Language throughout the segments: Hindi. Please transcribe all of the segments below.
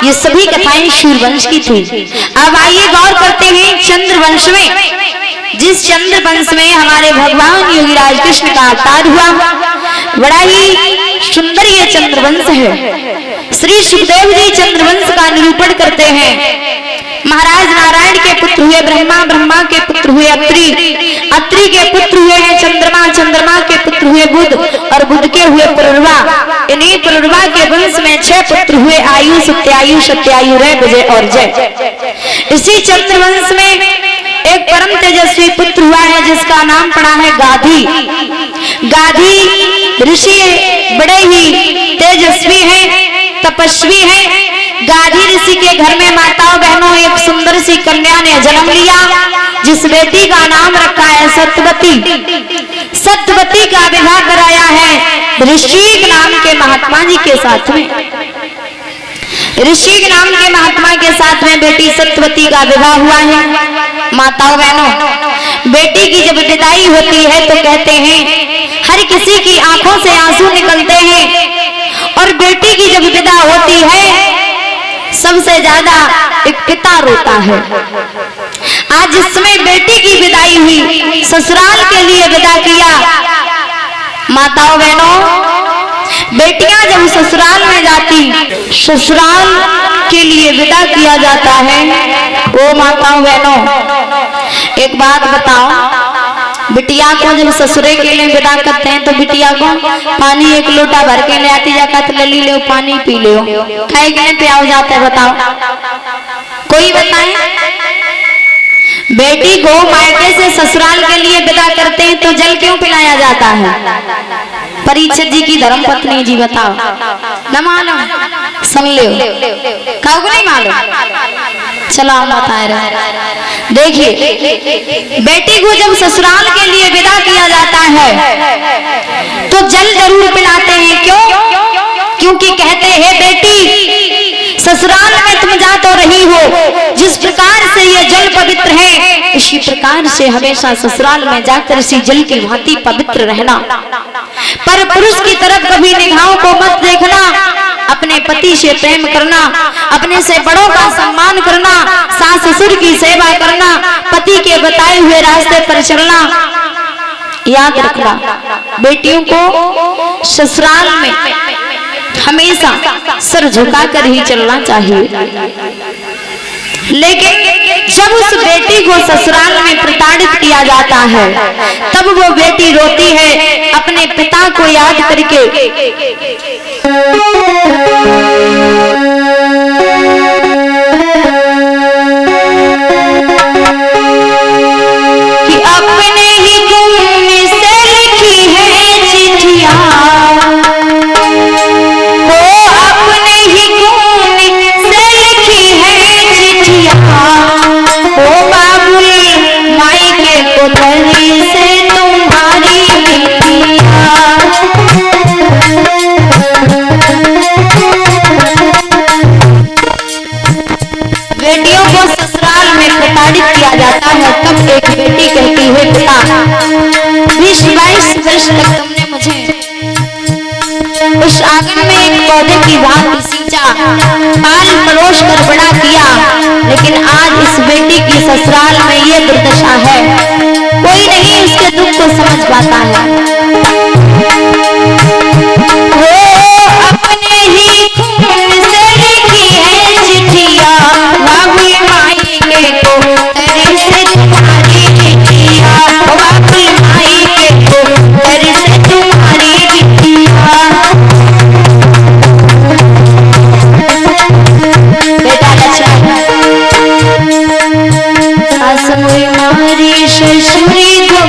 ये सभी कथाएं सूर्यवंश की थी। अब आइए गौर करते हैं चंद्रवंश में। जिस चंद्रवंश में हमारे भगवान योगीराज कृष्ण का अवतार हुआ, बड़ा ही सुंदर ये चंद्रवंश है। श्री सुखदेव जी चंद्रवंश का निरूपण करते हैं। महाराज नारायण के पुत्र हुए ब्रह्मा, ब्रह्मा के पुत्र हुए अत्रि, अत्रि के पुत्र हुए हैं चंद्रमा, चंद्रमा के पुत्र हुए बुध और बुध के हुए पुरुरवा। इन्हीं पुरुरवा के वंश में 6 पुत्र हुए आयु, सत्यायु, सत्यायु, रे, विजय और जय। इसी चंद्रवंश में एक परम तेजस्वी पुत्र हुआ है जिसका नाम पड़ा है गाधी। गाधी ऋषि बड़े ही तेजस्वी हैं, तपस्वी हैं। गाधी ऋषि के घर में माताओं बहनों एक सुंदर सी कन्या ने जन्म लिया, जिस बेटी का नाम रखा है सत्यवती। सत्यवती का विवाह कराया है ऋषिक नाम के महात्मा जी के साथ में। ऋषिक नाम के महात्मा के साथ में बेटी सत्यवती का विवाह हुआ है। माताओं बहनों, बेटी की जब विदाई होती है तो कहते हैं हर किसी की आंखों से आंसू निकलते हैं, और बेटी की जब विदा होती है सबसे ज्यादा एक पिता रोता है। आज जिस समय बेटी की विदाई हुई, ससुराल के लिए विदा किया। माताओं बहनों, बेटियां जब ससुराल में जाती, ससुराल के लिए विदा किया जाता है। वो माताओं बहनों, एक बात बताओ, बिटिया को जब ससुरे के लिए विदा करते हैं तो बिटिया को पानी एक लोटा भर के ले आती, जाकर ले ली, लो पानी पी लो, खाए के लिए प्याव जाते हैं। बताओ, कोई बताए? बेटी को मायके से ससुराल के लिए विदा करते हैं तो जल क्यों पिलाया जाता है? परीक्षित जी की धर्मपत्नी जी बताओ, न मालूम? सुन लो, कहो नहीं मालूम? चलो हम बता रहे। देखिए, बेटी को जब ससुराल के लिए विदा किया जाता है तो जल जरूर पिलाते हैं। क्यों? क्योंकि कहते हैं बेटी ससुराल में तुम जा तो रही हो, जिस प्रकार से ये जल पवित्र है, इसी प्रकार से हमेशा ससुराल में जाकर इसी जल की भांति पवित्र रहना। पर पुरुष की तरफ कभी निगाहों को मत देखना। अपने पति से प्रेम करना, अपने से बड़ों का सम्मान करना, सास ससुर की सेवा करना, पति के बताए हुए रास्ते पर चलना। याद रखना, बेटियों को ससुराल में हमेशा सर झुकाकर ही चलना चाहिए। लेकिन जब उस बेटी को ससुराल में प्रताड़ित किया जाता है तब वो बेटी रोती है अपने पिता को याद करके। कि अपने ही खून से लिखी है चिट्ठियां, बेटियों को ससुराल में प्रताड़ित किया जाता है तब एक बेटी कहती है पिता 20-22 वर्ष तक तुमने मुझे उस आंगन में एक पौधे की भांति सींचा, पाल परोस कर बड़ा किया, लेकिन आज इस बेटी की ससुराल में ये दुर्दशा है। कोई नहीं उसके दुख को समझ पाता है। वो अपने ही खून से लिखी है चिट्ठियां, बाबुल मायके को तेरे से तुम्हारी चिट्ठियां, बाबुल मायके को तेरे से तुम्हारी चिट्ठियां। बेटा लक्ष्मण, सास मारी ससुरी को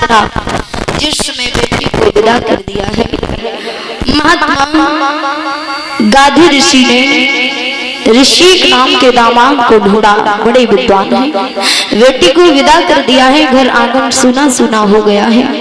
था जिस समय बेटी को विदा कर दिया है। महात्मा गाधी ऋषि ने ऋषिक नाम के दामाद को ढूंढा, बड़े विद्वान हैं, बेटी को विदा कर दिया है, घर आंगन सुना सुना हो गया है।